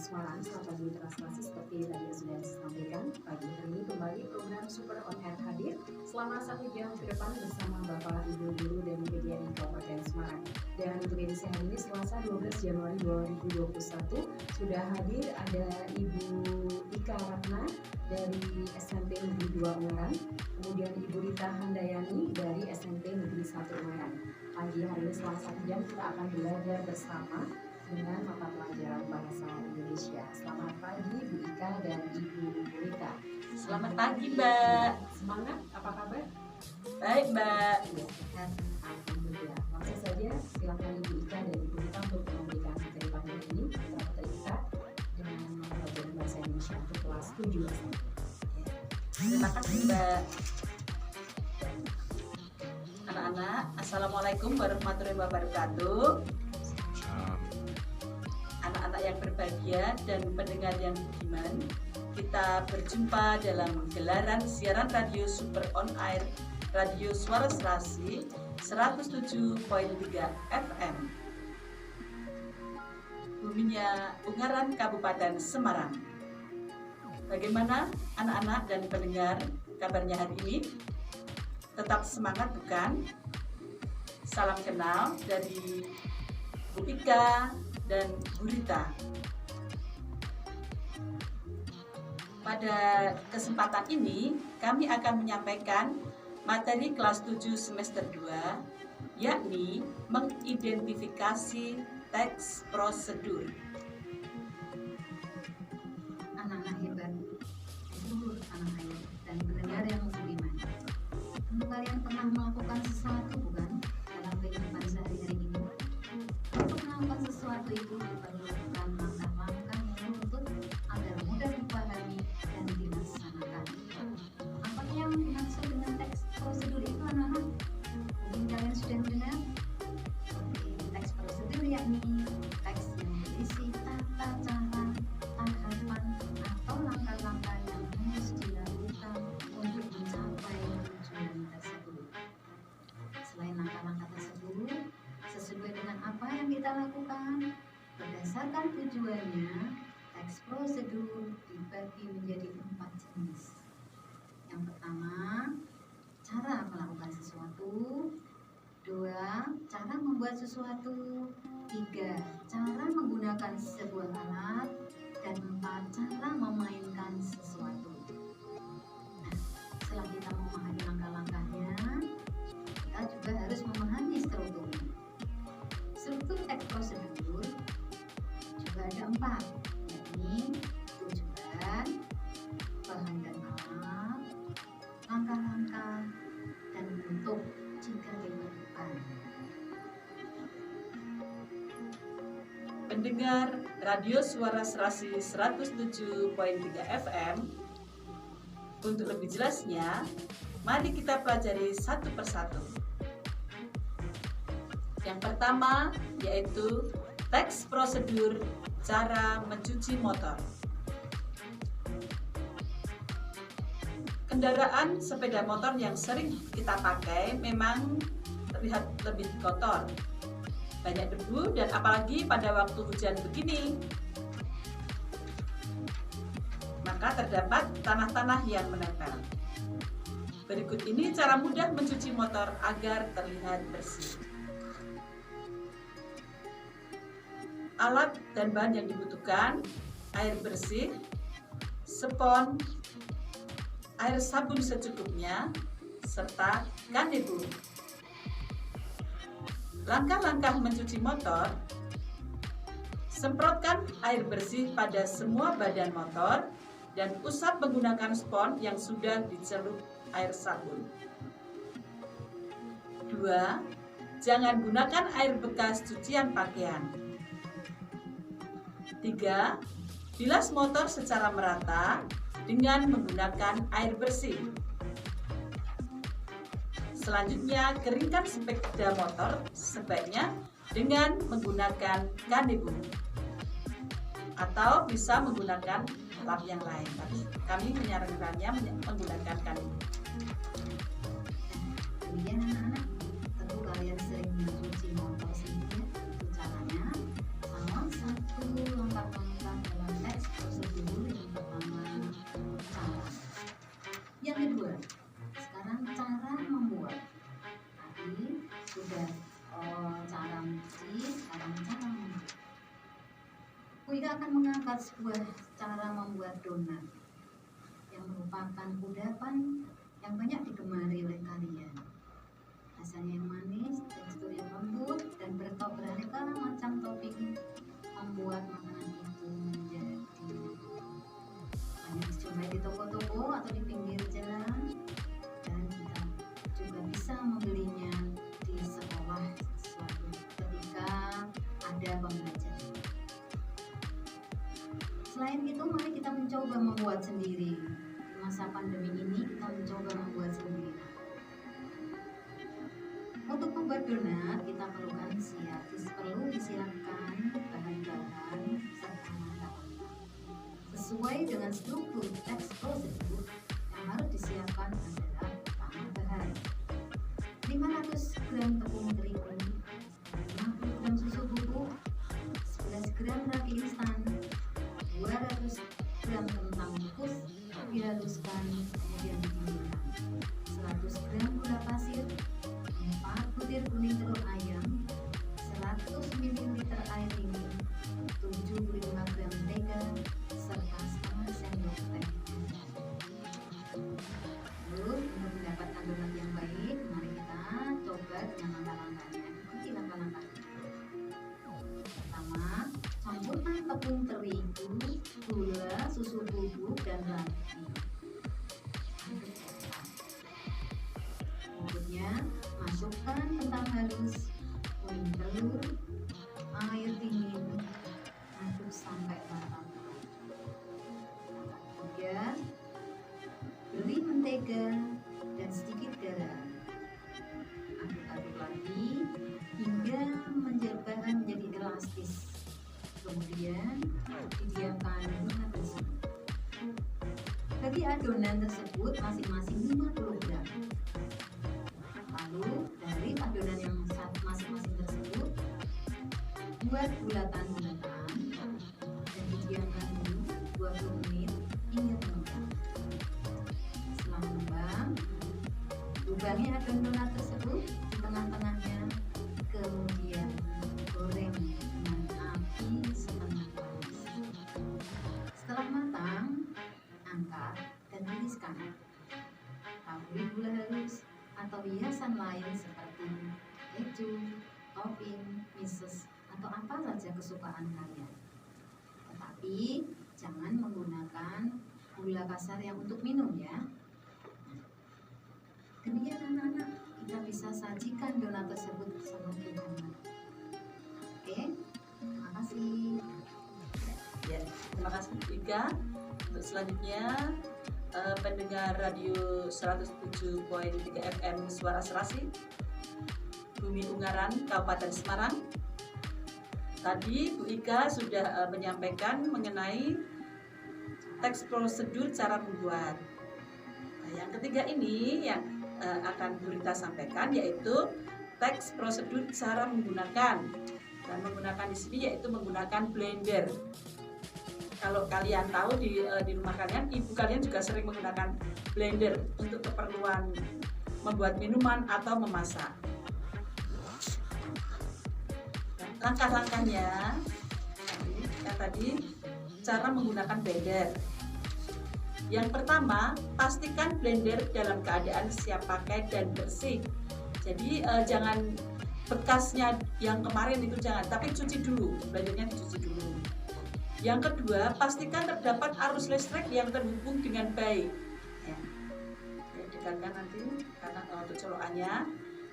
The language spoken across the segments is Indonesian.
Semarang. Selamat pagi translasi seperti tadi yang sudah disampaikan. Pagi hari ini kembali program Super On Air hadir selama 1 jam ke depan bersama Bapak, Ibu, Guru dan PGRI Kabupaten Semarang. Dan untuk edisi hari ini Selasa 12 Januari 2021 sudah hadir ada Ibu Ika Ratna dari SMP Negeri 2 Ungaran, kemudian Ibu Rita Handayani dari SMP Negeri 1 Ungaran. Pagi hari ini selama 1 jam kita akan belajar bersama dengan mata pelajaran bahasa Indonesia. Selamat pagi Bu Ika dan Ibu Rita. Selamat pagi Mbak. Semangat, apa kabar? Baik Mbak. Ya, sehat. Alhamdulillah. Langsung saja silakan Ibu Ika dan Ibu Rita untuk memberikan materi pagi ini. Kita Rita dengan mata pelajaran bahasa Indonesia untuk kelas 7 SMP. Terima kasih Mbak. Anak-anak, Assalamualaikum warahmatullahi wabarakatuh. Anak-anak yang berbahagia dan pendengar yang budiman, kita berjumpa dalam gelaran siaran radio Super On Air Radio Suara Serasi 107.3 FM, buminya Ungaran, Kabupaten Semarang. Bagaimana anak-anak dan pendengar kabarnya hari ini? Tetap semangat bukan? Salam kenal dari Bu Ika dan Bu Rita. Pada kesempatan ini kami akan menyampaikan materi kelas 7 semester 2, yakni mengidentifikasi teks prosedur. Anak-anak hebat, seluruh anak ayah dan pendengar yang budiman. Tentu kalian pernah melakukan sesuatu bukan dalam kehidupan sehari-hari ini? Untuk melakukan sesuatu itu diperlukan langkah-langkah yang menuntut agar mudah dipahami dan dilaksanakan. Apa yang dimaksud dengan teks prosedur itu anak-anak? Mungkin kalian sudah mendengar? Oke, teks prosedur yakni teks yang berisi tata cara, tahapan atau langkah-langkah yang harus dilakukan untuk mencapai tujuan tersebut. Selain langkah-langkah tersebut, sesuai dengan apa yang kita lakukan, berdasarkan tujuannya, teks prosedur dibagi menjadi 4 jenis. Yang pertama, cara melakukan sesuatu. 2, cara membuat sesuatu. 3, cara menggunakan sebuah alat. Dan 4, cara memainkan sesuatu. Nah, setelah kita memahami langkah-langkahnya, kita juga harus memahami strukturnya. Struktur teks prosedur juga ada 4, yakni tujuan, bahan dan alat, langkah-langkah, dan bentuk jika diperlukan. Pendengar Radio Suara Serasi 107.3 FM, untuk lebih jelasnya, mari kita pelajari satu persatu. Yang pertama yaitu teks prosedur cara mencuci motor. Kendaraan sepeda motor yang sering kita pakai memang terlihat lebih kotor, banyak debu, dan apalagi pada waktu hujan begini, maka terdapat tanah-tanah yang menempel. Berikut ini cara mudah mencuci motor agar terlihat bersih. Alat dan bahan yang dibutuhkan: air bersih, spons, air sabun secukupnya, serta kanebo. Langkah-langkah mencuci motor: semprotkan air bersih pada semua badan motor dan usap menggunakan spons yang sudah dicelup air sabun. 2. Jangan gunakan air bekas cucian pakaian. 3. Bilas motor secara merata dengan menggunakan air bersih. Selanjutnya, keringkan sepeda motor sebaiknya dengan menggunakan kanebo, atau bisa menggunakan lap yang lain, tapi kami menyarankannya menggunakan kanebo. Kemudian anak-anak, tentu kalian sering mencuci motor sendiri. Itu caranya, salah satu langkah-langkah dalam Ika akan mengangkat sebuah cara membuat donat yang merupakan kudapan yang banyak digemari oleh kalian. Rasanya yang manis, tekstur yang lembut, dan beraneka macam topping membuat makanan itu menjadi banyak dijumpai di toko-toko atau di pinggir jalan, dan kita juga bisa membelinya di sekolah suatu ketika ada pembelajaran. Selain itu, mari kita mencoba membuat sendiri. Di masa pandemi ini kita mencoba membuat sendiri. Untuk membuat donat, kita perlu disiapkan bahan-bahan serta makanan. Sesuai dengan struktur teks prosedur, yang harus disiapkan adalah pertama bahan 500 gram tepung terigu, 50 gram susu bubuk, 11 gram ragi instan, 200 gram kentang rebus dihaluskan kemudian didinginkan, 100 gram gula pasir, 4 butir kuning telur ayam, 100 ml air dingin, 75 gram mentega, serta setengah sendok teh. Lalu untuk mendapatkan donat yang baik, mari kita coba dengan langkah-langkahnya. Ikuti langkah-langkahnya. Pertama, campurkan tepung terigu, gula, susu bubuk, dan ragi. Berikutnya, masukkan kentang halus, kuning telur, air dingin, aduk sampai rata. Ketiga, beri mentega dan sedikit garam. Aduk-aduk lagi hingga bahan menjadi elastis. Kemudian didiamkan 5 detik. Bagi adonan tersebut masing-masing 50 gram. Lalu dari adonan yang masing-masing tersebut buat bulatan-bulatan dan didiamkan dulu 20 menit hingga mengembang. Setelah mengembang, lubangi adonan donat tersebut di tengah-tengahnya, kemudian goreng dengan api setengah panas. Setelah matang, angkat dan tiriskan. Taburi gula halus atau hiasan lain seperti keju, topping, mises, atau apa saja kesukaan kalian. Tetapi jangan menggunakan gula kasar yang untuk minum ya. Demikian anak-anak, kita bisa sajikan donat tersebut semakin hangat. Oke, terima kasih. Ya, terima kasih Ika. Untuk selanjutnya pendengar radio 107.3 FM Suara Serasi, Bumi Ungaran, Kabupaten Semarang. Tadi Bu Ika sudah menyampaikan mengenai teks prosedur cara membuat. Nah, yang ketiga ini yang akan Bu Rita sampaikan yaitu teks prosedur cara menggunakan. Dan menggunakan di sini yaitu menggunakan blender. Kalau kalian tahu di rumah kalian, ibu kalian juga sering menggunakan blender untuk keperluan membuat minuman atau memasak. Nah, langkah-langkahnya tadi cara menggunakan blender. Yang pertama, pastikan blender dalam keadaan siap pakai dan bersih. Jadi jangan bekasnya yang kemarin itu jangan, tapi cuci dulu, blendernya dicuci dulu. Yang kedua, pastikan terdapat arus listrik yang terhubung dengan baik. Ya, dikatakan nanti karena untuk colokannya.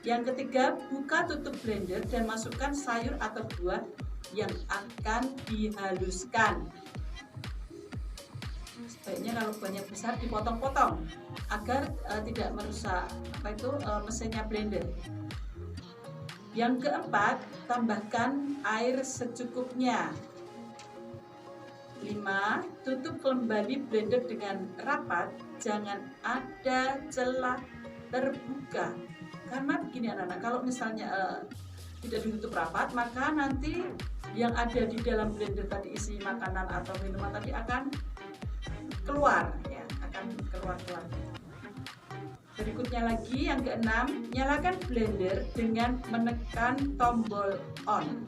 Yang ketiga, buka tutup blender dan masukkan sayur atau buah yang akan dihaluskan. Sebaiknya kalau buahnya besar dipotong-potong agar tidak merusak mesinnya blender. Yang keempat, tambahkan air secukupnya. 5. Tutup kembali blender dengan rapat, jangan ada celah terbuka. Karena begini anak-anak, kalau misalnya tidak ditutup rapat, maka nanti yang ada di dalam blender tadi isi makanan atau minuman tadi akan keluar, ya, akan keluar. Berikutnya lagi yang keenam, nyalakan blender dengan menekan tombol on.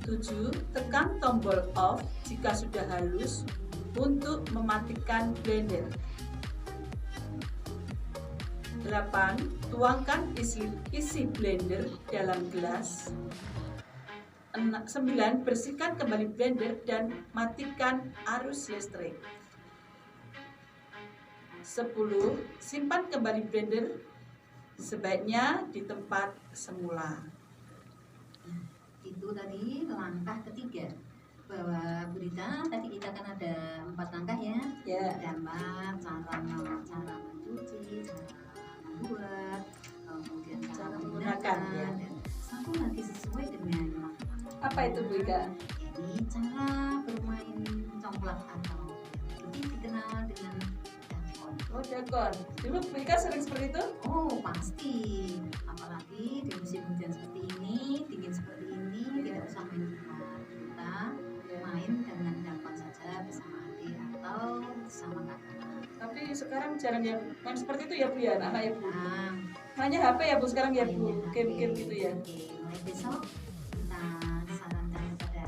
7. Tekan tombol off jika sudah halus untuk mematikan blender. 8. Tuangkan isi blender dalam gelas. 9. Bersihkan kembali blender dan matikan arus listrik. 10. Simpan kembali blender sebaiknya di tempat semula. Itu tadi langkah ketiga, bahwa Bu Rita tadi kita kan ada 4 langkah ya. Gambar, cara mencuci, cara membuat, kemudian cara menggunakan ya. dan satu lagi sesuai dengan Apa itu Bu Ika? Ini cara bermain congklak atau lebih dikenal dengan dakon. Oh, dakon. Dulu Bu Ika sering seperti itu? Oh pasti, apalagi di musim hujan seperti ini, dingin seperti ini, tidak usah main di luar. Kita main dengan dakon saja bersama adik atau bersama kakak. Tapi sekarang jarang yang main seperti itu ya Bu ya, anak ya Bu. Nah, Mainnya HP ya Bu sekarang ya Bu, mainnya game-game HP. gitu ya. Oke, mulai besok kita sarankan kepada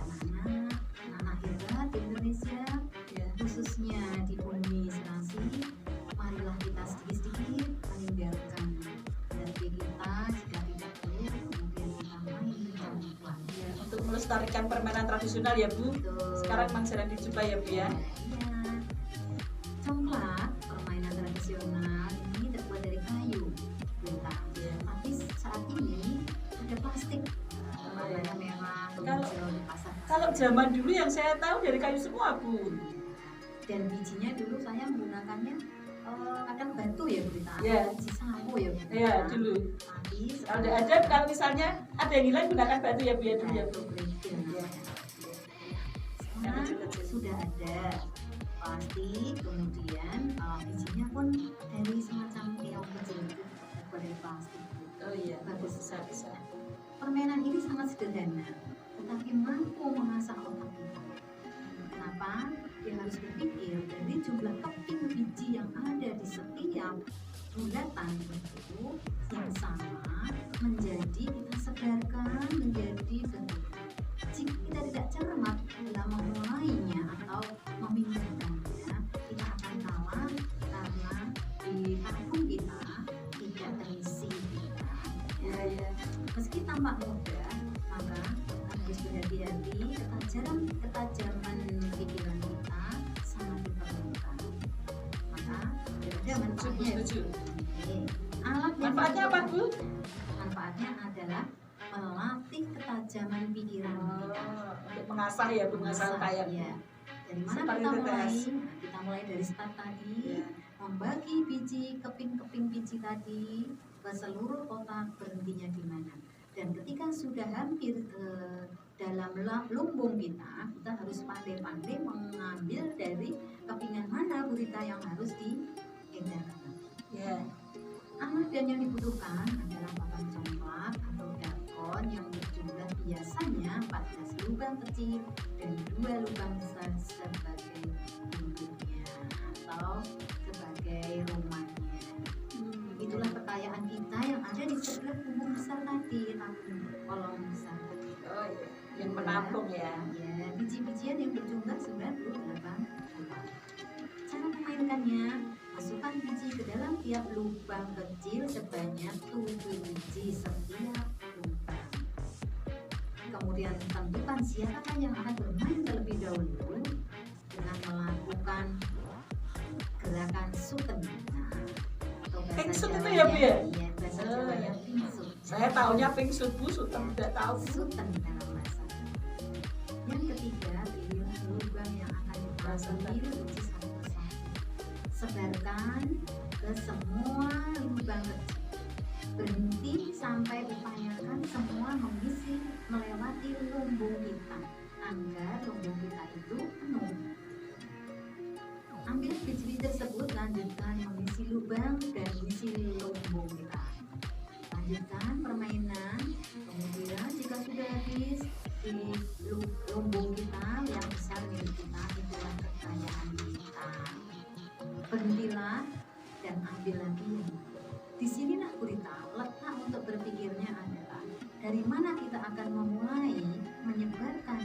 anak-anak hebat di Indonesia, Ya. khususnya di bumi Serasi, marilah kita sedikit-sedikit meninggalkan dari kita jika tidak perlu, kemudian kita main congklak. Ya, untuk melestarikan permainan tradisional ya Bu. Betul. Sekarang memang jarang dijumpai ya Bu ya. Iya. Congklak, permainan tradisional ini terbuat dari kayu, Bintang. Ya. Tapi saat ini ada plastik, warnanya merah, hijau di pasar. Kalau zaman dulu yang saya tahu dari kayu semua Bu. Dan bijinya dulu saya menggunakannya kadang batu ya Bu Rita, Iya. biji sawo ya Bu Rita. Iya dulu. Tapi Kalau misalnya ada yang hilang gunakan batu ya Bu ya dulu ya Bu. Sekarang sudah ada plastik, kemudian bijinya pun dari semacam keong kecil itu terbuat dari plastik. Oh iya, Bagus bisa. Permainan ini sangat sederhana, tetapi mampu mengasah otak kita. Kenapa? Dia harus berpikir dari jumlah keping biji yang ada di setiap bulatan itu yang sama menjadi kita segarkan menjadi bentuk. Jika kita tidak cermat dalam memulainya atau memindahkannya, kita akan kalah karena di kampung kita tidak terisi kita. Ya. Meski tampak mudah, maka kita harus berhati-hati. Ketajaman pikiran kita sangat diperlukan. Maka ada manfaatnya. Setuju. Oke. Alat yang Manfaatnya apa Bu? Manfaatnya adalah melatih ketajaman pikiran kita. Untuk mengasah ya, mengasah kayak. Ya. Dari mana Seperti kita itu, mulai? Tes. Nah, kita mulai dari start tadi, Ya. membagi biji, keping-keping biji tadi ke seluruh kotak, berhentinya di mana. Dan ketika sudah hampir ke dalam lumbung kita harus pandai-pandai mengambil dari kepingan mana gurita yang harus diedarkan. Ya. Alat dan yang dibutuhkan adalah papan congklak atau dakon yang berjumlah biasanya 14 lubang kecil dan 2 lubang besar sebagai induknya atau sebagai rumahnya. Itulah kekayaan kita yang ada di sebelah lumbung besar tadi, kolom besar tadi. Oh iya, yang menampung ya. Ya, biji-bijian yang berjumlah 98 lubang. Cara memainkannya, masukkan biji ke dalam tiap lubang kecil sebanyak 7 biji setiap lubang. Kemudian tentukan siapa yang akan bermain terlebih dahulu dengan melakukan gerakan suten. Atau bahasa Pingsut itu Jawanya- ya, Bu, ya? Iya, bahasa Oh, Jawanya ya. pingsut. Saya taunya pingsut Bu, sultan tidak tahu. Suten dalam bahasa. Yang ketiga, pilihlah lubang yang akan diambil biji satu persatu. Sebarkan ke semua lubang kecil. Berhenti sampai upayakan semua mengisi melewati lumbung kita agar lumbung kita itu penuh. Ambil biji-biji tersebut, lanjutkan mengisi lubang dan isi lumbung kita. Lanjutkan permainan. Kemudian jika sudah habis di lumbung kita yang besar milik kita, itulah kekayaan kita. Berhentilah dan ambil lagi. Disinilah gurita, letak untuk berpikirnya adalah dari mana kita akan memulai menyebarkan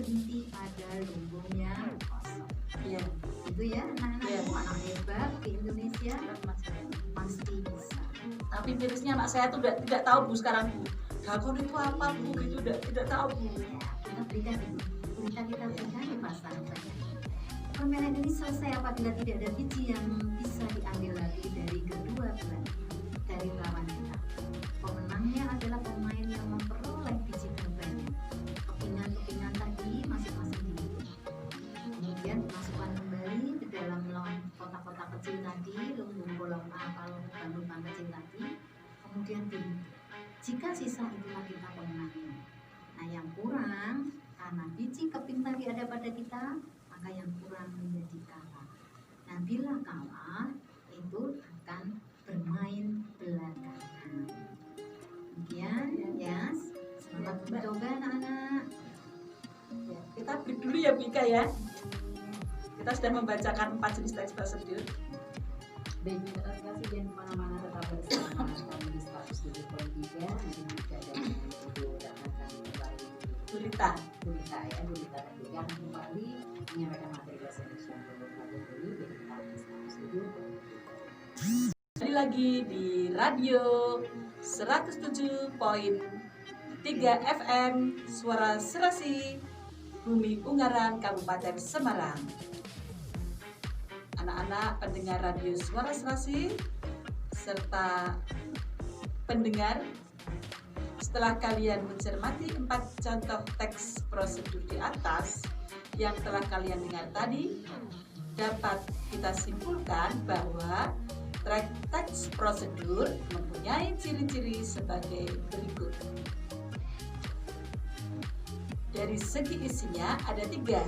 berhenti pada lumbungnya kosong. Iya. Itu ya anak-anak, Iya. anak hebat di Indonesia pasti bisa. Tapi mirisnya anak saya tuh tidak tahu Bu sekarang Bu. Dalgona itu apa Bu? Gitu tidak tahu Bu. Ya, kita berikan ibu, kita berikan di pasar banyak. Permainan ini selesai apabila tidak ada biji yang bisa diambil lagi dari kedua belah dari lawan kita. Pemenangnya adalah pemain yang memperoleh biji terbanyak. Kepingan-kepingan tadi masing-masing dihitung. Kemudian dimasukkan kembali ke dalam kotak-kotak kecil tadi, lumbung bolong A kalau bukan lubang kecil tadi. Kemudian dihitung. Jika sisa itulah kita pemenangnya. Nah, yang kurang karena biji keping tadi ada pada kita, maka yang kurang menjadi kalah. Nah, bila kalah itu akan bermain belakangan. Demikian ya, selamat mencoba anak-anak. Ya, kita break dulu ya Bika ya. Kita sudah membacakan 4 jenis teks prosedur. Baik, terima kasih, jangan kemana-mana, tetap bersama kami di 107.3. Nanti juga ada video dan akan kembali Gurita. Gurita ya, Gurita dan juga akan kembali menyampaikan materi bahasa Indonesia untuk materi jadi kita di 107.3. Kembali lagi di radio 107.3 FM Suara Serasi Bumi Ungaran Kabupaten Semarang. Anak-anak pendengar radio Suara Serasi serta pendengar, setelah kalian mencermati 4 contoh teks prosedur di atas yang telah kalian dengar tadi, dapat kita simpulkan bahwa teks prosedur mempunyai ciri-ciri sebagai berikut. Dari segi isinya ada 3.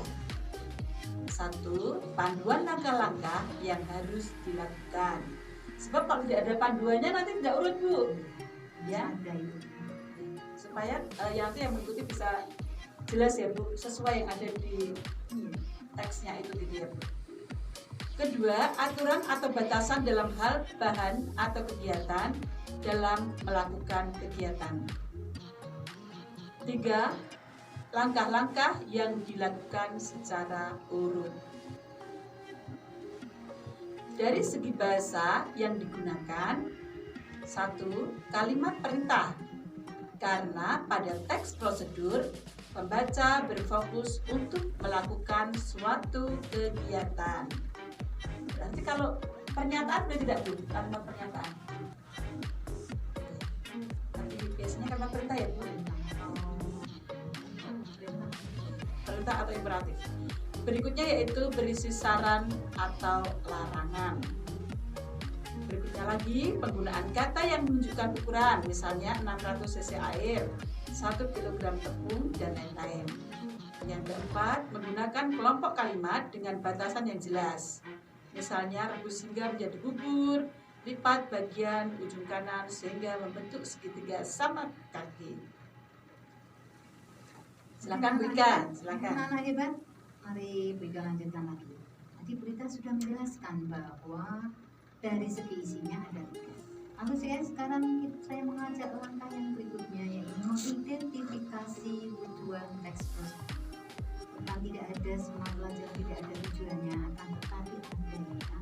1. Panduan langkah-langkah yang harus dilakukan. Sebab kalau tidak ada panduannya nanti tidak urut Bu. Ya, Ada itu. supaya yang mengikuti bisa jelas ya Bu, sesuai yang ada di teksnya itu gitu ya Bu. Kedua, aturan atau batasan dalam hal bahan atau kegiatan dalam melakukan kegiatan. 3. Langkah-langkah yang dilakukan secara urut. Dari segi bahasa yang digunakan, 1. Kalimat perintah. Karena pada teks prosedur, pembaca berfokus untuk melakukan suatu kegiatan. Berarti kalau pernyataan sudah tidak Bu, kalimat pernyataan. Tapi biasanya kalimat perintah ya Bu. Perintah atau imperatif. Berikutnya yaitu berisi saran atau larangan. Berikutnya lagi penggunaan kata yang menunjukkan ukuran, misalnya 600 cc air, 1 kg tepung dan lain-lain. Yang keempat, menggunakan kelompok kalimat dengan batasan yang jelas. Misalnya rebus hingga menjadi bubur, lipat bagian ujung kanan sehingga membentuk segitiga sama kaki. Silakan Bu Ika, silakan. Anak-anak hebat, mari Bu Ika lanjutkan lagi. Tadi berita sudah menjelaskan bahwa dari segi isinya ada 3. Lalu sekarang saya mengajak langkah yang berikutnya, yaitu mengidentifikasi tujuan teks prosedur. Bukan tidak ada semua pelajaran tidak ada tujuannya, akan tetapi ada ya.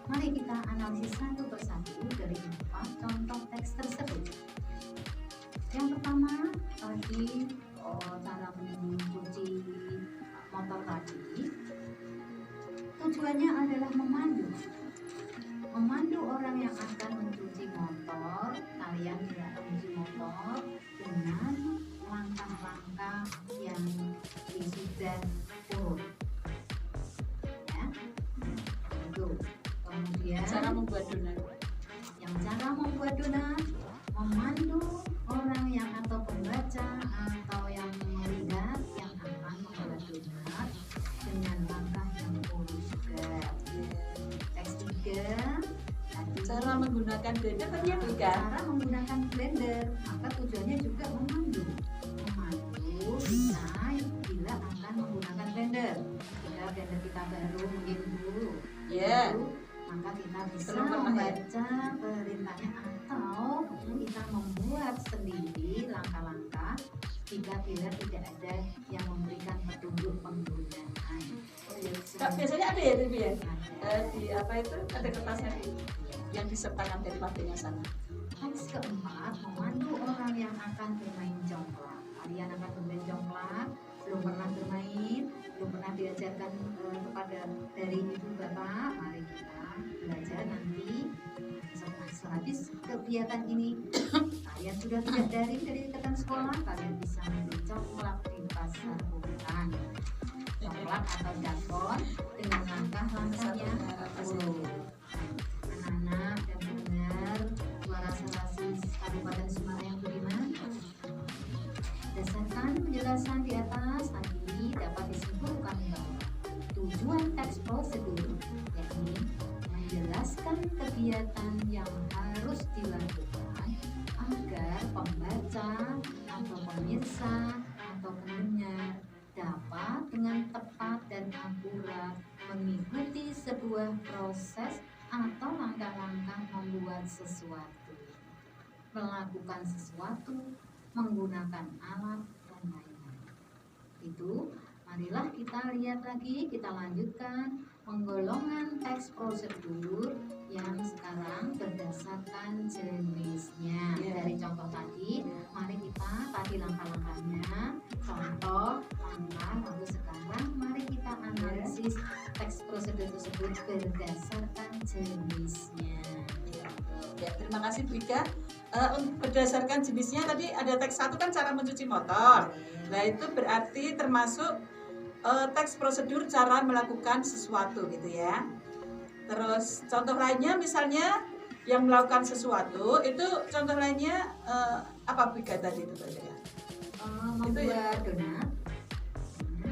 Mari kita analisis satu persatu dari 4 contoh teks tersebut. Yang pertama tadi cara mencuci motor tadi, tujuannya adalah memandu orang yang akan mencuci motor. Kalian tidak mencuci motor dengan langkah-langkah yang sudah urut ya, itu. Kemudian Cara membuat donat. cara membuat donat, memandu orang yang atau pembaca atau yang melihat yang akan membuat donat dengan langkah yang urut juga. Teks 3 tadi Cara menggunakan blender tadi ya Bu Ika. cara menggunakan blender, maka tujuannya juga memandu kita bila akan menggunakan blender. Jika blender kita baru mungkin dulu, Ya. maka kita bisa Belum pernah ya? membaca perintahnya atau kita membuat sendiri langkah-langkah jika bila tidak ada yang memberikan petunjuk petunjuk penggunaan. Kak, biasanya ada ya Bu ya? Ada. Di apa itu ada kertasnya yang disertakan dari matanya sana. Teks keempat, memandu orang yang akan bermain jongklak. Kalian akan bermain jongklak, belum pernah bermain, belum pernah diajarkan kepada dari ibu bapak. Mari kita belajar nanti. Sehabis kegiatan ini, kalian sudah tidak daring dari ikatan sekolah, kalian bisa membeli congklak di pasar bukan. Congklak atau dakon dengan langkah-langkahnya. Anak-anak dan pendengar Suara Serasi Kabupaten Semarang yang budiman, berdasarkan penjelasan di atas tadi dapat disimpulkan bahwa tujuan teks prosedur yakni menjelaskan kegiatan yang harus dilakukan agar pembaca atau pemirsa atau pendengar dapat dengan tepat dan akurat mengikuti sebuah proses atau langkah-langkah membuat sesuatu, melakukan sesuatu, menggunakan alat dan lain-lain. Itu marilah kita lihat lagi, kita lanjutkan penggolongan teks prosedur yang sekarang berdasarkan jenisnya. Dari contoh tadi, mari kita tadi langkah-langkahnya, contoh, langkah, lalu sekarang mari kita analisis teks prosedur tersebut berdasarkan jenisnya. Ya, terima kasih Bu Ika. Berdasarkan jenisnya tadi ada teks 1 kan cara mencuci motor. Nah itu berarti termasuk teks prosedur cara melakukan sesuatu gitu ya. Terus contoh lainnya misalnya yang melakukan sesuatu itu contoh lainnya apa Bu Ika tadi itu ya? Membuat donat.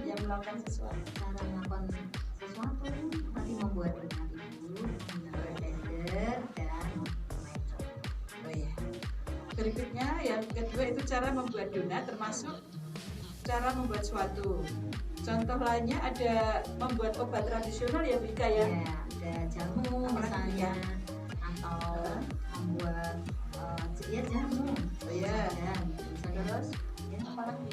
Yang melakukan sesuatu. Cara melakukan sesuatu tadi membuat donat itu menggunakan blender dan metode. Oh ya. Berikutnya yang kedua itu cara membuat donat termasuk cara membuat suatu. Contoh lainnya ada membuat obat tradisional ya Bu Ika ya? Ya, ada jamu misalnya atau membuat ya jamu. Oh ya. Terus ya apa lagi?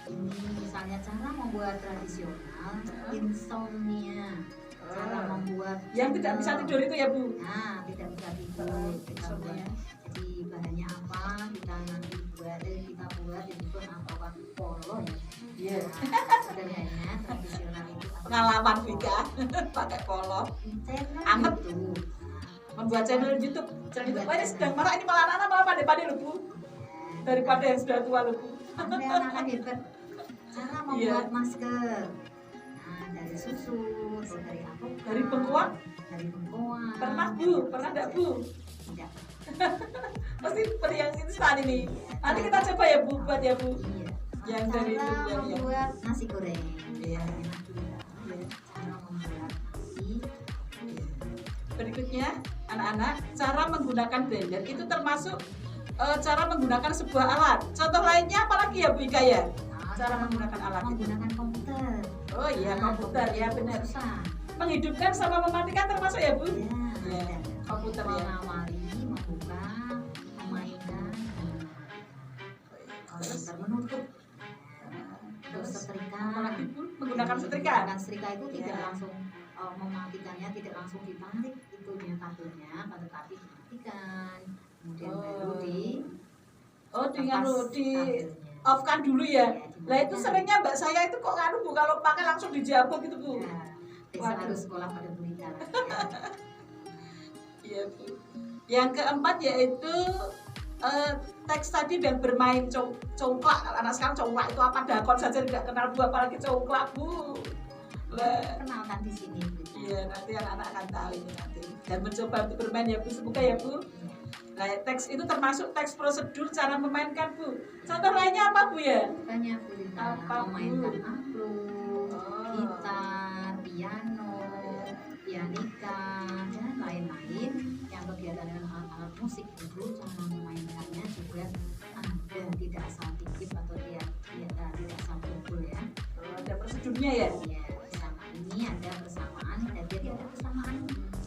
Ini misalnya cara membuat tradisional insomnia. Cara membuat yang tidak bisa tidur itu ya Bu? Nah, tidak bisa tidur. Kita buat. Jadi bahannya apa? Kita nanti buat itu apa polo ya? Iya. Sederhananya tradisional itu Pengalaman Vika pakai polo. Anget itu. Membuat channel YouTube. Channel YouTube ini sedang malah ini malah anak-anak malah pandai-pandai loh Bu. Daripada yang sudah tua loh Bu. Ada anak hebat. Cara membuat masker. Nah, dari susu, dari alpukat. Dari bengkoang? Dari bengkoang. Pernah Bu? Pernah enggak Bu? Tidak. Pasti seperti yang instan ini. Nanti kita coba ya Bu buat ya Bu. Iya. Yang dari Cara YouTube ya. membuat nasi goreng. Iya. Enak juga. Cara membuat nasi. Berikutnya anak-anak cara menggunakan blender itu termasuk cara menggunakan sebuah alat. Contoh lainnya apalagi ya Bu Ika ya? Cara menggunakan alat itu. Menggunakan komputer. Oh iya komputer ya benar. Susah. Menghidupkan sama mematikan termasuk ya Bu? Ya, Ya, komputer ya. mengawali, membuka, memainkan, komputer menutup. Terus setrika. Apalagi Bu menggunakan setrika. Menggunakan setrika itu tidak Ya. langsung mematikannya, tidak langsung ditarik itunya kabelnya, tetapi dimatikan. Kemudian baru di di kabelnya. off kan dulu ya. Ya, Lah itu seringnya mbak saya itu kok nganu Bu kalau pakai langsung dijabut gitu Bu. Ya, besok Waduh. harus sekolah pada berita lagi. Iya Bu. Yang keempat yaitu teks tadi yang bermain congklak. Anak sekarang congklak itu apa dakon saja tidak kenal Bu apalagi congklak Bu. Lah, Kenalkan di sini. iya nanti anak-anak akan tahu ini nanti dan mencoba untuk bermain ya Bu. Semoga ya Bu. Nah, teks itu termasuk teks prosedur cara memainkan Bu. Contoh lainnya apa Bu ya? Banyak berita Apa, Bu? memainkan angklung, Oh. gitar, piano, pianika, dan lain-lain yang kegiatan dengan alat-alat musik itu cara memainkannya juga ada tidak asal titip atau tidak asal pukul ya. Ada prosedurnya ya? Ya, bersama ini ada persamaan dan jadi ada persamaan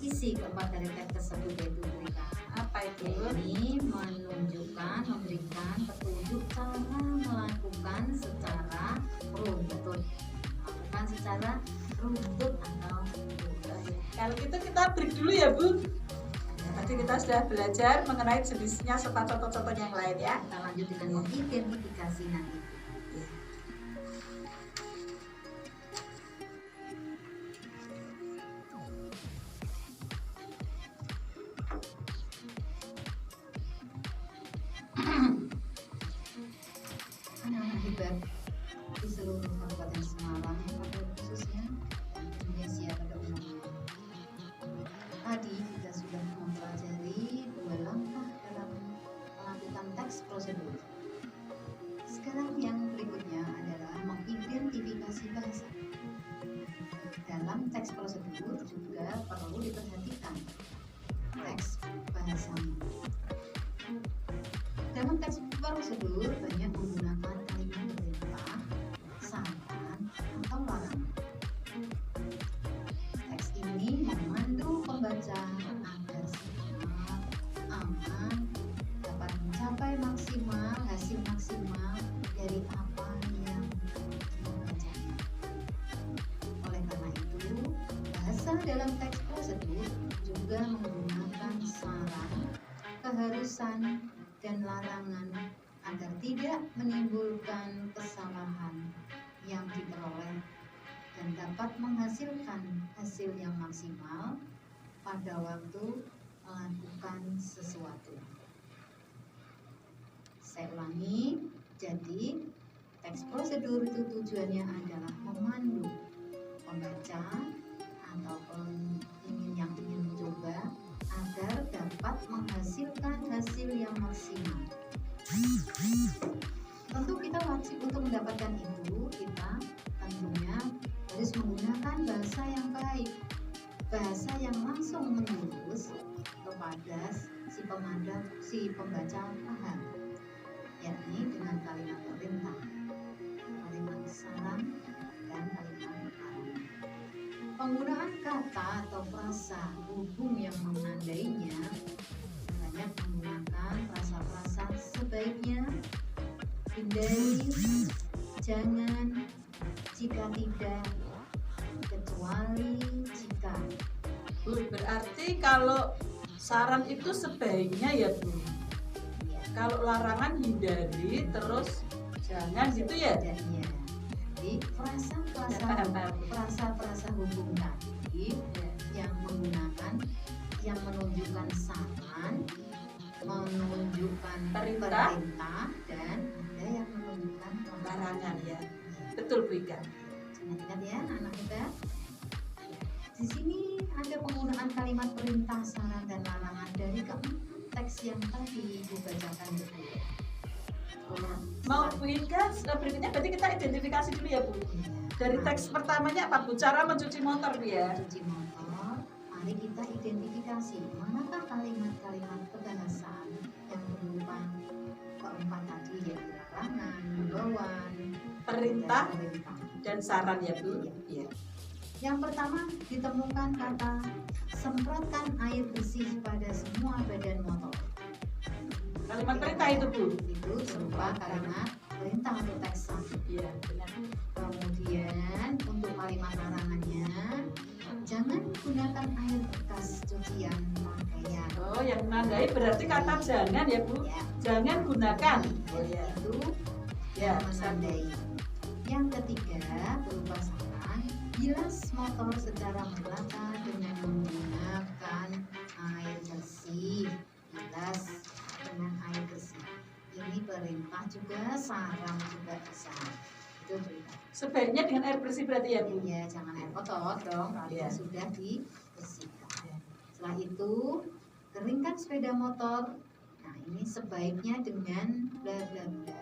isi keempat dari teks tersebut yaitu berita. Apa itu? Ini menunjukkan, memberikan petunjuk cara melakukan secara betul. secara runtut atau Kalau gitu kita break dulu ya Bu. Tadi kita sudah belajar mengenai jenisnya serta contoh-contoh yang lain ya. kita lanjut dengan mengidentifikasi nanti. Anak-anak hebat di seluruh Kabupaten Semarang pada khususnya dan Indonesia pada umumnya. Tadi kita sudah mempelajari 2 langkah dalam melakukan teks prosedur. Sekarang yang berikutnya adalah mengidentifikasi bahasa. Dalam teks prosedur juga perlu diperhatikan teks bahasanya. Dalam teks prosedur banyak menggunakan kalimat perintah, saran, atau larangan. Teks ini memandu pembaca agar semangat, aman, dapat mencapai hasil maksimal dari apa yang dibacanya. Oleh karena itu, bahasa dalam teks prosedur juga menggunakan saran, keharusan, dan larangan agar tidak menimbulkan kesalahan yang diperoleh dan dapat menghasilkan hasil yang maksimal pada waktu melakukan sesuatu. Saya ulangi, jadi teks prosedur itu tujuannya adalah memandu pembaca atau yang ingin mencoba agar dapat menghasilkan hasil yang maksimal. Tentu kita wajib untuk mendapatkan itu, kita tentunya harus menggunakan bahasa yang baik, bahasa yang langsung menjurus kepada si pembaca paham, yakni dengan kalimat perintah, kalimat saran, dan kalimat larangan. Penggunaan kata atau frasa hubung yang menandainya banyak menggunakan frasa-frasa sebaiknya, hindari, jangan, jika tidak, kecuali jika. Bu, berarti kalau saran itu sebaiknya ya Bu. Ya, Kalau larangan hindari, terus jangan gitu ya. adanya. Jadi frasa-frasa hubung tadi yang menunjukkan saran, menunjukkan Perintah. dan ada yang menunjukkan Larangan ya. Ya. Betul Bu Ika. Ingat ya anak kita. Di sini ada penggunaan kalimat perintah, saran, dan larangan dari keempat teks yang tadi dibacakan dulu. Mau Bu Ika, berikutnya berarti kita identifikasi dulu ya Bu. Dari teks pertamanya apa Bu? Cara mencuci motor Bu ya. Cuci motor, mari kita identifikasi manakah kalimat-kalimat kebahasaan yang berupa keempat tadi, yaitu larangan, himbauan, Perintah dan perintah. dan saran ya Bu. Iya. Yang pertama ditemukan kata semprotkan air bersih pada semua badan motor. Kalimat perintah itu Bu. Itu serupa kalimat perintah untuk teks 1. Iya, benar. Kemudian untuk kalimat larangannya, jangan gunakan air bekas cucian pakaian. Oh, yang menandai berarti kata jangan ya Bu. Ya. Jangan gunakan. Oh ya. Itu Ya, yang menandai. Yang ketiga berupa saran, bilas motor secara merata dengan menggunakan air bersih. Bilas dengan air bersih. Ini perintah juga, saran juga bisa. Itu perintah. Sebaiknya dengan air bersih berarti ya Bu. Ya, jangan air kotor dong kalau Iya. sudah dibersihkan. Setelah itu, keringkan sepeda motor. Nah, ini sebaiknya dengan bla bla bla.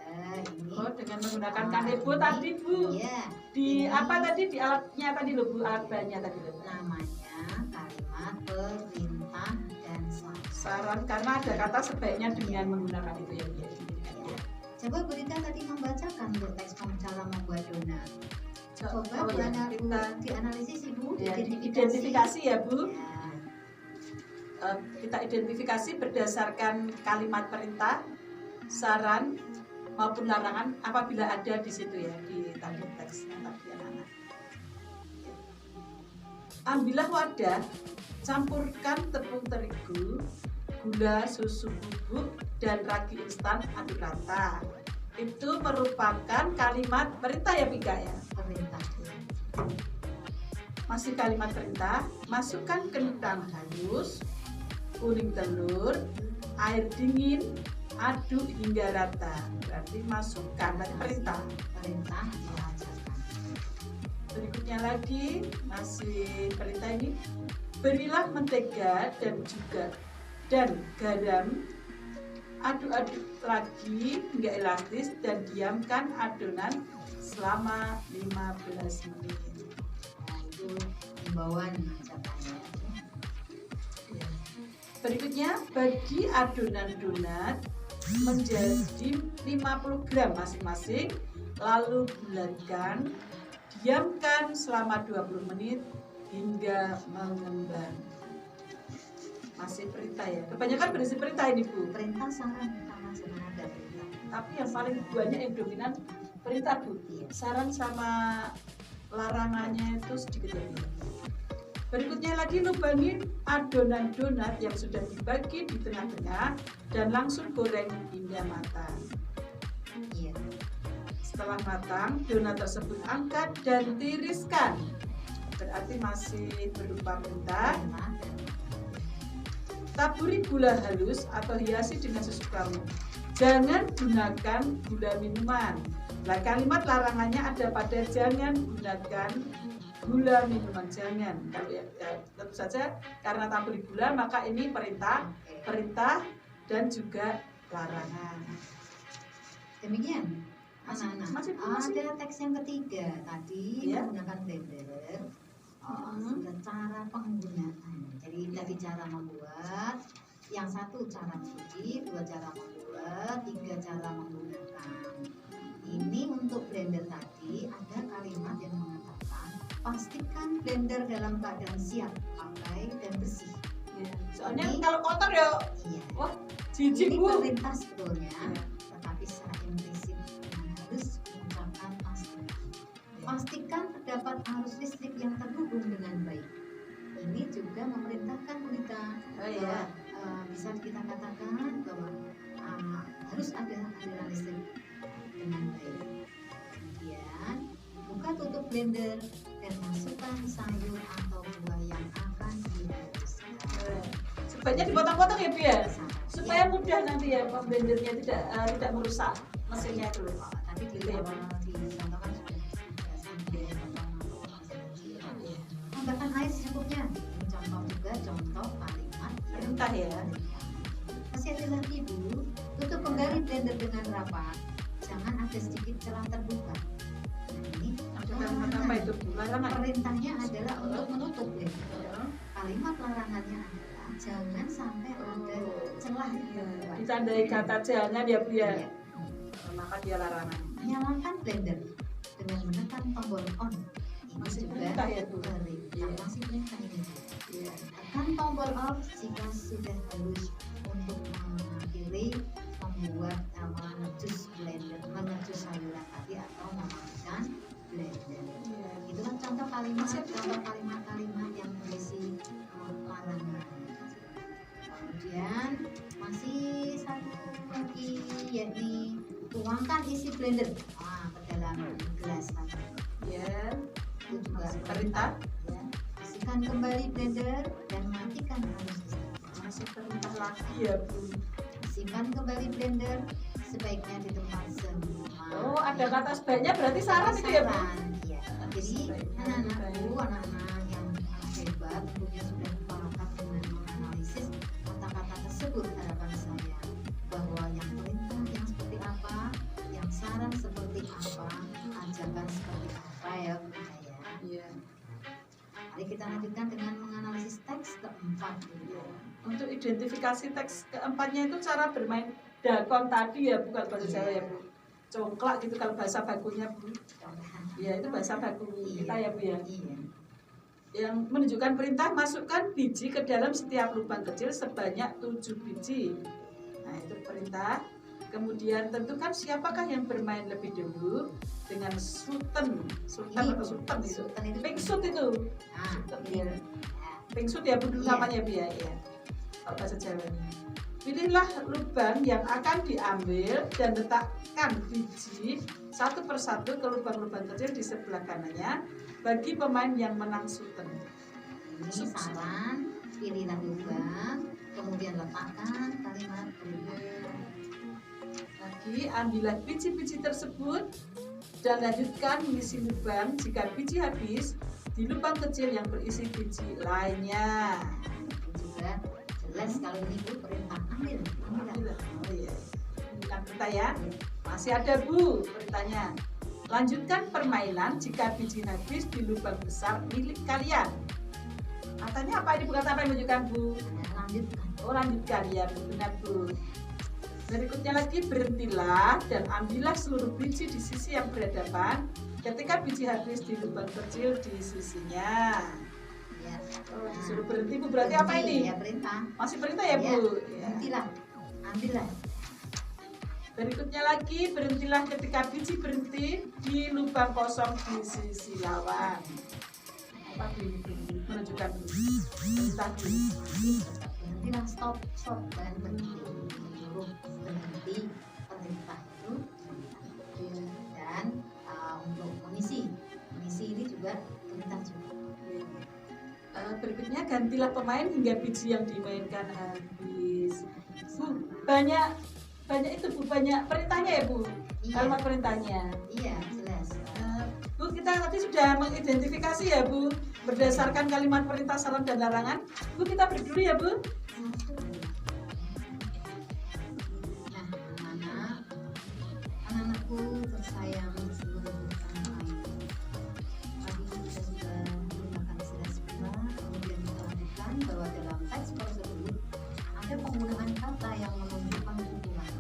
Ini Oh, dengan menggunakan kanebo tadi Bu. ya, Di ini apa tadi, di alatnya tadi loh Bu, alat bahannya tadi loh. namanya kalimat perintah dan saran. Saran karena ada kata sebaiknya dengan menggunakan itu ya Bu. Ya. Coba Bu Rita tadi membacakan untuk teks cara membuat donat. Coba Oh, Bu ya, Ana, Bu, kita dianalisis Ibu, ya, identifikasi ya Bu. Ya. Kita identifikasi berdasarkan kalimat perintah, saran maupun larangan apabila ada di situ ya, di tadi teksnya tadi anak-anak. Ambillah wadah, campurkan tepung terigu, gula, susu bubuk, dan ragi instan, aduk rata. Itu merupakan kalimat perintah ya Pika ya? Perintah. Masih kalimat perintah, masukkan kentang halus, kuning telur, air dingin, aduk hingga rata. Berarti masukkan, berarti perintah. Perintah diajarkan. Berikutnya lagi, masih perintah ini, berilah mentega dan garam, aduk-aduk lagi hingga elastis dan diamkan adonan selama 15 menit. Nah, itu himbauan ajakannya. Ya. Berikutnya, bagi adonan donat menjadi 50 gram masing-masing, lalu bulatkan, diamkan selama 20 menit hingga mengembang. Masih perintah ya, kebanyakan berisi perintah ini Bu. Perintah saran sama sebenarnya ada perintah. Tapi yang paling banyak yang dominan perintah Bu. Saran sama larangannya itu sedikit ya Bu. Berikutnya lagi, lubangi adonan donat yang sudah dibagi di tengah-tengah dan langsung goreng hingga matang. Iya. Setelah matang, donat tersebut angkat dan tiriskan. Berarti masih berupa perintah. Perintah. Taburi gula halus atau hiasi dengan sesukamu. Jangan gunakan gula minuman. Nah, kalimat larangannya ada pada jangan gunakan gula minuman, jangan. Kalau ya, tentu saja karena taburi gula maka ini perintah dan juga larangan. Demikian. Anak-anak, Masih. ada teks yang ketiga tadi Ya. menggunakan blender. Sudah cara penggunaan. Jadi tadi cara membuat, yang satu cara cuci, dua cara membuat, tiga cara menggunakan. Ini untuk blender tadi ada kalimat yang mengatakan pastikan blender dalam keadaan siap pakai dan bersih. Ya. Soalnya Ini- kalau kotor ya, Iya. wah jijik Ini Bu. perintah sebetulnya, Ya. tetapi secara implisit harus mengucapkan pastikan. Pastikan terdapat arus listrik yang terhubung dengan baik. Ini juga memerintahkan kita Oh, iya. bisa kita katakan bahwa harus ada aliran listrik dengan baik. Kemudian buka tutup blender dan masukkan sayur atau buah yang akan dihaluskan. Sebaiknya dipotong-potong ya Bu ya, supaya Ya, mudah nanti ya blendernya tidak merusak mesinnya itu. tadi di Gitu ya, awal dicontohkan sudah sampai tambahkan air secukupnya. Ini contoh juga contoh kalimat yang Perintah ya. Masih ada lagi Bu, tutup kembali blender dengan rapat. Jangan ada sedikit celah terbuka. Nah, ini Ada kalimat apa itu Bu? Larangan. perintahnya adalah untuk menutup blender. Kalimat larangannya adalah jangan sampai ada celah yang terbuka. Ditandai kata jangan ya Bu ya. Iya. Maka dia larangan. Nyalakan blender dengan menekan tombol on. Ini Masih juga perintah ya Bu. perintah, masih perintah ini. Iya. Tekan tombol off jika sudah halus untuk mengakhiri membuat menjus blender, menjus sayuran tadi atau mematikan blender. Iya. Itu kan contoh kalimat-kalimat yang berisi larangan. Kemudian masih satu lagi yakni tuangkan isi blender ke dalam gelas tadi. Ya. Itu juga Masih perintah. ya. Bersihkan kembali blender dan matikan arus listrik. Masih perintah lagi ya Bu. Simpan kembali blender sebaiknya di tempat semua. Oh, ada kata sebaiknya berarti saran itu ya Bu. Saran, iya. Jadi anak-anakku, anak-anak yang hebat tentunya sudah paham dengan menganalisis kata-kata tersebut. Harapan saya bahwa yang perintah yang seperti apa, yang saran seperti apa, ajakan seperti apa ya Bu ya. Iya. Mari kita lanjutkan dengan menganalisis teks keempat. Iya. Untuk identifikasi teks keempatnya itu cara bermain dakon tadi ya, bukan bahasa Jawa ya Bu. Congklak gitu kalau bahasa bakunya Bu. Ya itu bahasa baku kita ya Bu ya. Iya. Yang menunjukkan perintah masukkan biji ke dalam setiap lubang kecil sebanyak 7 biji. Nah itu perintah. Kemudian tentukan siapakah yang bermain lebih dulu dengan sultan Itu. itu. Sultan itu Pingsut itu. Nah, Sultan, ini. ya. Ya. Pingsut ya Bu dulu Iya. namanya Bu ya. Kalau bahasa Jawanya. Pilihlah lubang yang akan diambil dan letakkan biji satu persatu ke lubang-lubang kecil di sebelah kanannya bagi pemain yang menang sultan. Ini saran, pilihlah lubang, kemudian letakkan kalimat berikut. Lagi ambillah biji-biji tersebut dan lanjutkan mengisi lubang. Jika biji habis, di lubang kecil yang berisi biji lainnya. Itu juga jelas kalau ini Bu perintah ambil. Oh iya, bukan perintah ya. Masih ada Bu perintahnya. Lanjutkan permainan jika biji habis di lubang besar milik kalian. Katanya apa ini, bukan apa yang menunjukkan Bu? Nah, lanjutkan. Oh lanjutkan ya, benar Bu. Berikutnya lagi, berhentilah dan ambillah seluruh biji di sisi yang berhadapan ketika biji habis di lubang kecil di sisinya. Ya. Oh, disuruh berhenti Bu, berarti apa ini? Ya perintah. Masih perintah ya Bu? Ya. Berhentilah, ambillah. Berikutnya lagi, berhentilah ketika biji berhenti di lubang kosong di sisi lawan. Apa Bu ini? Menunjukkan Bu. Perintah Bu. Berhentilah, stop, dan berhenti. Huruf berhenti, perintah itu. Dan untuk mengisi ini juga perintah juga. Berikutnya gantilah pemain hingga biji yang dimainkan habis. Bu, banyak itu Bu, banyak perintahnya ya Bu. Iya. Kalimat perintahnya. Iya, jelas. Bu, kita tadi sudah mengidentifikasi ya Bu, berdasarkan kalimat perintah, saran dan larangan. Bu, kita break dulu ya Bu. Nah, anak-anakku tersayang di seluruh tanah air. Tadi kita sudah menggunakan istilah sebelah, kemudian kita lanjutkan bahwa dalam teks prosedur ada penggunaan kata yang menunjukkan ukuran.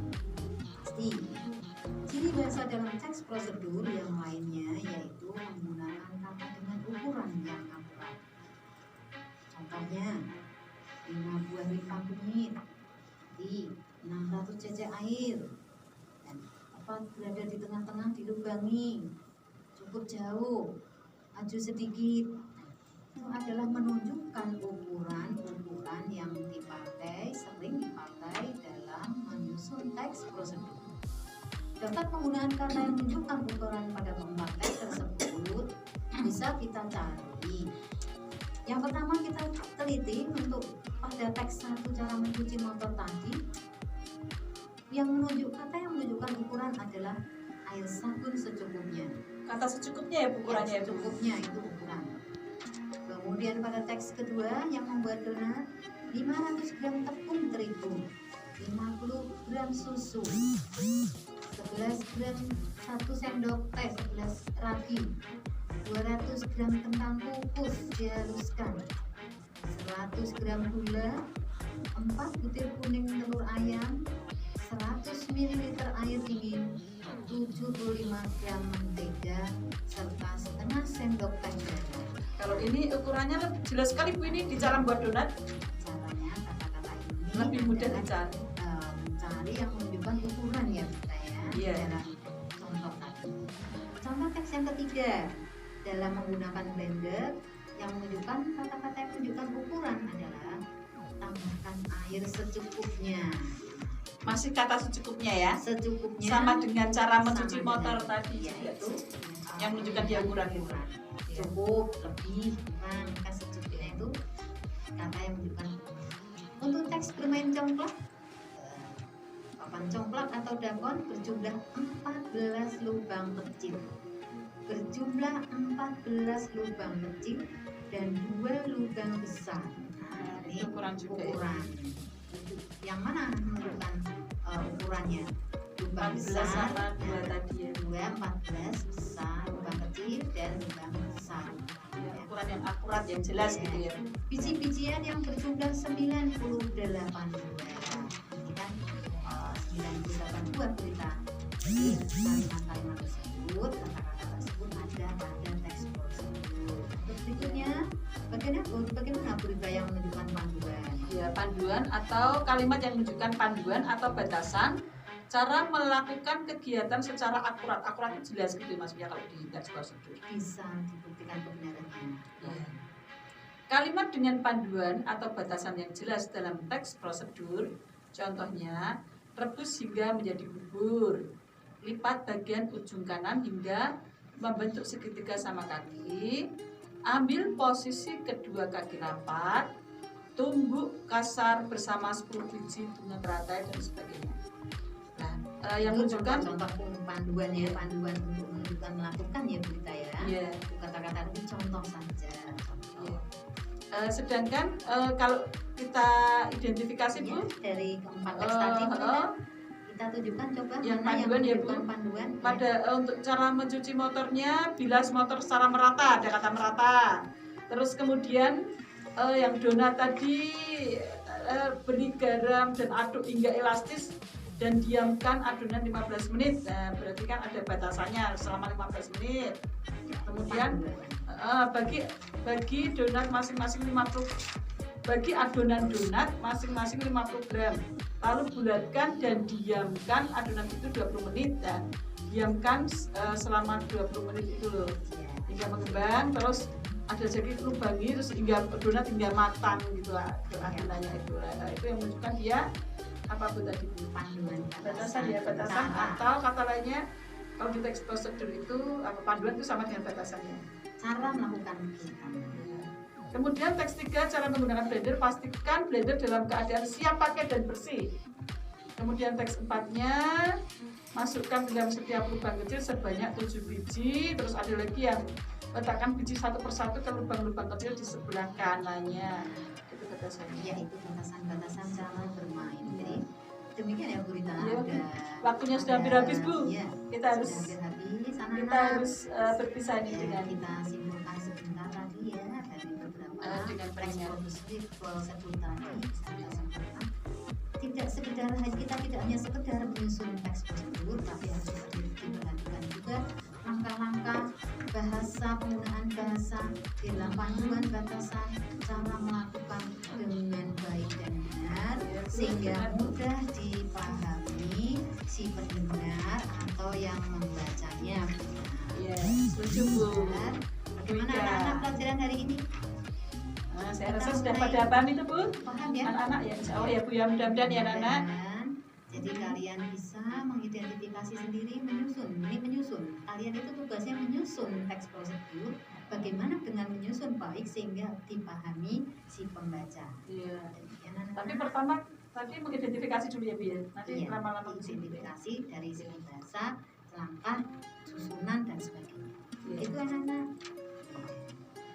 Pasti. Ciri bahasa dalam teks prosedur yang lainnya yaitu menggunakan kata dengan ukuran yang akurat. Contohnya, 5 buah pipa kunyit di 600 cc air, dan tepat berada di tengah-tengah dilubangi, cukup jauh, maju sedikit. Itu adalah menunjukkan ukuran yang sering dipakai dalam menyusun teks prosedur. Daftar penggunaan kata yang menunjukkan ukuran pada keempat teks tersebut bisa kita cari. Yang pertama kita teliti untuk pada teks 1 cara mencuci motor tadi, kata yang menunjukkan ukuran adalah air sabun secukupnya. Kata secukupnya ya Bu, ukurannya ya Bu. Secukupnya itu ukuran. Kemudian pada teks kedua yang membuat donat, 500 gram tepung terigu, 50 gram susu, 11 gram 1 sendok teh 11 ragi, 200 gram kentang kukus dihaluskan, 100 gram gula, 4 butir kuning telur ayam, 100 ml air dingin, 75 gram mentega, serta setengah sendok teh garam. Kalau ini ukurannya lebih jelas sekali Bu, ini di cara buat donat Caranya kata-kata ini lebih mudah adalah, dicari. mencari yang menunjukkan ukuran ya kita ya. Iya. Dalam contoh tadi. Contoh teks yang ketiga, dalam menggunakan blender yang menunjukkan kata-kata yang menunjukkan ukuran adalah tambahkan air secukupnya. Masih kata secukupnya ya. Secukupnya Sama dengan cara sama mencuci dengan- motor tadi ya, juga itu tuh. Yang menunjukkan dia ukuran itu. Cukup, lebih, kurang, maka secukupnya itu kata yang menunjukkan ukuran. Untuk teks bermain congklak, papan congklak atau dakon berjumlah 14 lubang kecil. Berjumlah 14 lubang kecil dan 2 lubang besar. Nah, ini Itu ukuran juga ya. ukuran. Yang mana menunjukkan ukurannya? Lubang 14 besar sama 2 tadi ya. 2, 14 besar, lubang kecil dan lubang besar. Ya, ukuran yang akurat, yang jelas gitu ya. Biji-bijian yang berjumlah 98 buah. Ini kan 98 buah kita. Jadi kalimat-kalimat tersebut, kata-kata tersebut ada pada teks prosedur. Untuk berikutnya, bagaimana berita yang menunjukkan panduan? Ya, panduan atau kalimat yang menunjukkan panduan atau batasan cara melakukan kegiatan secara akurat. Akurat itu jelas gitu maksudnya kalau di teks prosedur. Bisa dibuktikan kebenarannya. Ya. Kalimat dengan panduan atau batasan yang jelas dalam teks prosedur, contohnya rebus hingga menjadi bubur, lipat bagian ujung kanan hingga membentuk segitiga sama kaki, ambil posisi kedua kaki rapat, tumbuk kasar bersama 10 biji bunga teratai dan sebagainya. Nah, yang Itu menunjukkan contoh panduan ya, panduan untuk menunjukkan melakukan ya Bu Rita ya. ya. Kata-kata itu contoh saja. Contoh. Sedangkan kalau kita identifikasi Ya, Bu, dari keempat teks tadi Bu Rita, kita tunjukkan coba yang mana yang panduan ya, Bu. menunjukkan panduan. pada untuk cara mencuci motornya, bilas motor secara merata, ada kata merata. Terus kemudian yang donat tadi, beri garam dan aduk hingga elastis dan diamkan adonan 15 menit. Nah, berarti kan ada batasannya selama 15 menit. Kemudian bagi donat masing-masing 50, bagi adonan donat masing-masing 50 gram. Lalu bulatkan dan diamkan adonan itu 20 menit dan diamkan selama 20 menit itu loh. Hingga mengembang, terus ada jadi lubangi terus hingga donat hingga matang gitu lah adonannya itu. Nah, itu yang menunjukkan dia apa Bu tadi? Panduan Batasan ya, batasan atau kata lainnya kalau di teks prosedur itu apa panduan itu sama dengan batasannya. Cara melakukan kegiatan. Kemudian teks 3 cara menggunakan blender, pastikan blender dalam keadaan siap pakai dan bersih. Kemudian teks 4-nya masukkan ke dalam setiap lubang kecil sebanyak 7 biji. Terus ada lagi yang letakkan biji satu persatu ke lubang-lubang kecil di sebelah kanannya. Itu batasannya. Ya, itu batasan-batasan cara bermain. Jadi demikian ya Bu Rita. Ya, Ada, waktunya sudah hampir habis Bu. Ya, Kita harus sudah hampir habis. Anak-anak, kita harus berpisah nih ya, dengan kita simpulkan sebentar tadi ya dari beberapa dengan teks pendengar. prosedur tadi kita simpulkan. Tidak sekedar kita tidak hanya sekedar menyusun teks prosedur, tapi harus diperhatikan juga langkah-langkah bahasa, penggunaan bahasa di dalam panduan batasan cara melakukan dengan baik dan benar sehingga mudah dipahami si pendengar atau yang membacanya. Ya, setuju Bu. Bagaimana anak-anak pelajaran hari ini? Nah, saya rasa sudah pada paham itu Bu. Paham ya? Anak-anak ya, insya Allah ya Bu ya, mudah-mudahan ya anak-anak. Jadi kalian bisa mengidentifikasi sendiri, menyusun. Ini menyusun. Kalian itu tugasnya menyusun teks prosedur. Bagaimana dengan menyusun baik sehingga dipahami si pembaca. Iya. Demikian, anak-anak. Tapi pertama tadi mengidentifikasi dulu ya Bu ya. Nanti Iya, lama-lama identifikasi dari segi bahasa, langkah, susunan dan sebagainya. Iya. Itu anak-anak.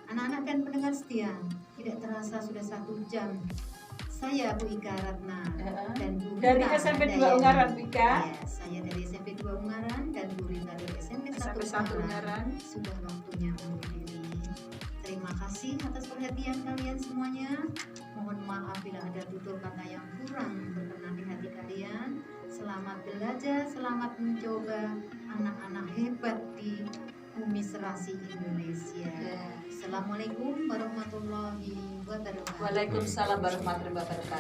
Anak-anak dan pendengar setia, tidak terasa sudah 1 jam. Saya Bu Ika Ratna dan Bu dari Rita SMP 2 Handayani. Ungaran Bu Ika. Ya, saya dari SMP 2 Ungaran dan Bu Rita dari SMP 1 SMP 1 Ungaran. Sudah waktunya undur diri. Terima kasih atas perhatian kalian semuanya. Mohon maaf bila ada tutur kata yang kurang berkenan di hati kalian. Selamat belajar, selamat mencoba, anak-anak hebat di Bumi Serasi Indonesia. Assalamualaikum warahmatullahi wabarakatuh. Waalaikumsalam warahmatullahi wabarakatuh.